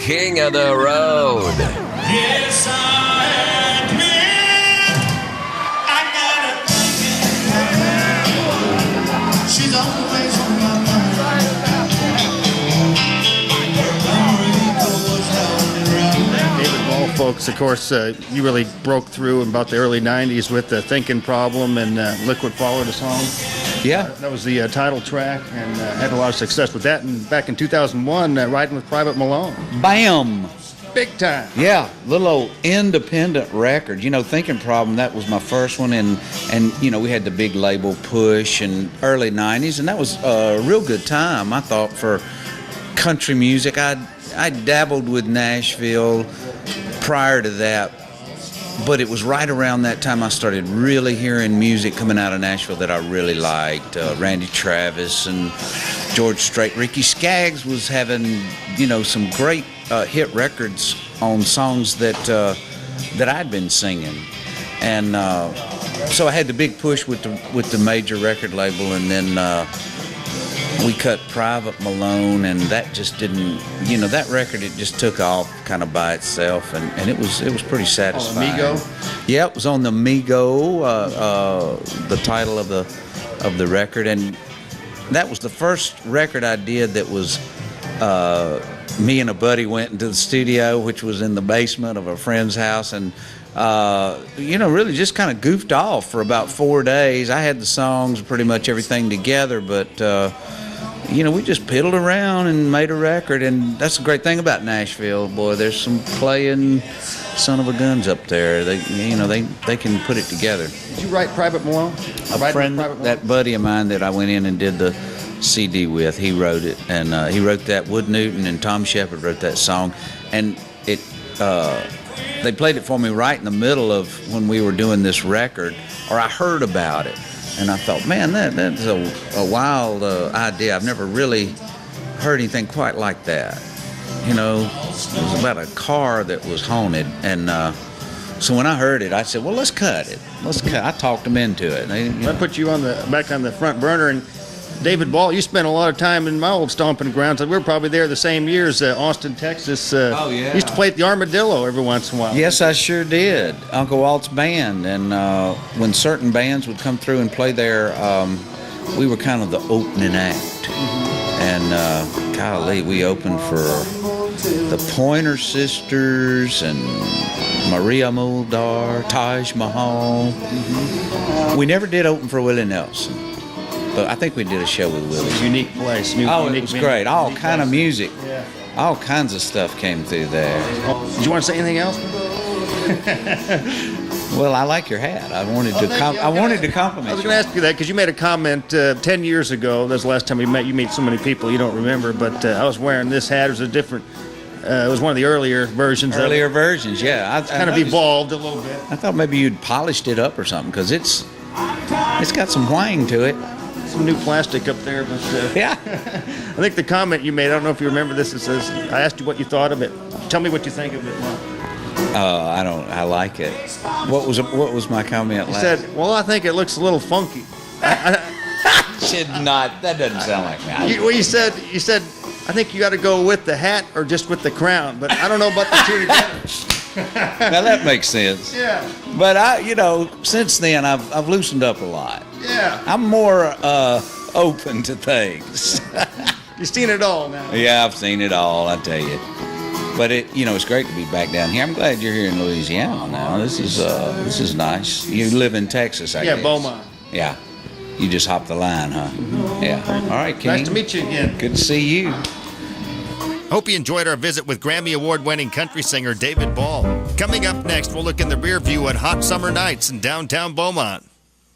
king of the road. Yes, I admit I got a thinking. She's always on my mind. David Ball, folks, of course, you really broke through in about the early 90s with the Thinking Problem and Liquid Followed the song. Yeah. That was the title track, and had a lot of success with that. And back in 2001, Riding with Private Malone. Bam! Big time. Yeah, little old independent record. You know, Thinking Problem, that was my first one. And you know, we had the big label Push in early 90s, and that was a real good time, I thought, for country music. I dabbled with Nashville prior to that, but it was right around that time I started really hearing music coming out of Nashville that I really liked. Randy Travis and George Strait. Ricky Skaggs was having, you know, some great hit records on songs that I'd been singing, and so I had the big push with the major record label, and then we cut Private Malone, and that just didn't, you know, that record, it just took off kind of by itself, and it was pretty satisfying. Migo? Yeah, it was on the Migo, the title of the record, and that was the first record I did that was me and a buddy went into the studio, which was in the basement of a friend's house, and you know, really just kind of goofed off for about 4 days. I had the songs, pretty much everything together, but you know, we just piddled around and made a record, and that's the great thing about Nashville. Boy, there's some playing son of a guns up there. They can put it together. Did you write Private Malone? A friend, that buddy of mine that I went in and did the CD with, he wrote it, and he wrote that. Wood Newton and Tom Shepard wrote that song, and it they played it for me right in the middle of when we were doing this record, or I heard about it, and I thought, man, that's a wild idea. I've never really heard anything quite like that. You know, it was about a car that was haunted, and so when I heard it, I said, well, let's cut it. I talked them into it. I put you back on the front burner, and David Ball, you spent a lot of time in my old stomping grounds. We were probably there the same years, Austin, Texas. Oh, yeah. Used to play at the Armadillo every once in a while. Yes, I sure did. Uncle Walt's band. And when certain bands would come through and play there, we were kind of the opening act. Mm-hmm. And golly, we opened for the Pointer Sisters and Maria Muldaur, Taj Mahal. Mm-hmm. We never did open for Willie Nelson. But I think we did a show with Willie. Unique place. It was great. All kind of music. Yeah. All kinds of stuff came through there. Did you want to say anything else? Well, I like your hat. I wanted to compliment you. I was going to ask you that because you made a comment 10 years ago. That's the last time we met. You meet so many people you don't remember. But I was wearing this hat. It was a different. It was one of the earlier versions. Earlier versions, yeah. It's kind of evolved a little bit. I thought maybe you'd polished it up or something because it's got some whang to it. Some new plastic up there, but yeah. I think the comment you made, I don't know if you remember this, it says, I asked you what you thought of it. Tell me what you think of it now. I like it. What was my comment last? You said, well, I think it looks a little funky. Did not. That doesn't sound like me. You said, I think you got to go with the hat or just with the crown, but I don't know about the two together. Now that makes sense. Yeah. But since then I've loosened up a lot. Yeah. I'm more open to things. You've seen it all now. Yeah, I've seen it all, I tell you. But it's great to be back down here. I'm glad you're here in Louisiana now. This is nice. You live in Texas, I guess. Yeah, Beaumont. Yeah. You just hopped the line, huh? Mm-hmm. Yeah. All right, King. Nice to meet you again. Good to see you. Hope you enjoyed our visit with Grammy Award-winning country singer David Ball. Coming up next, we'll look in the rear view at hot summer nights in downtown Beaumont.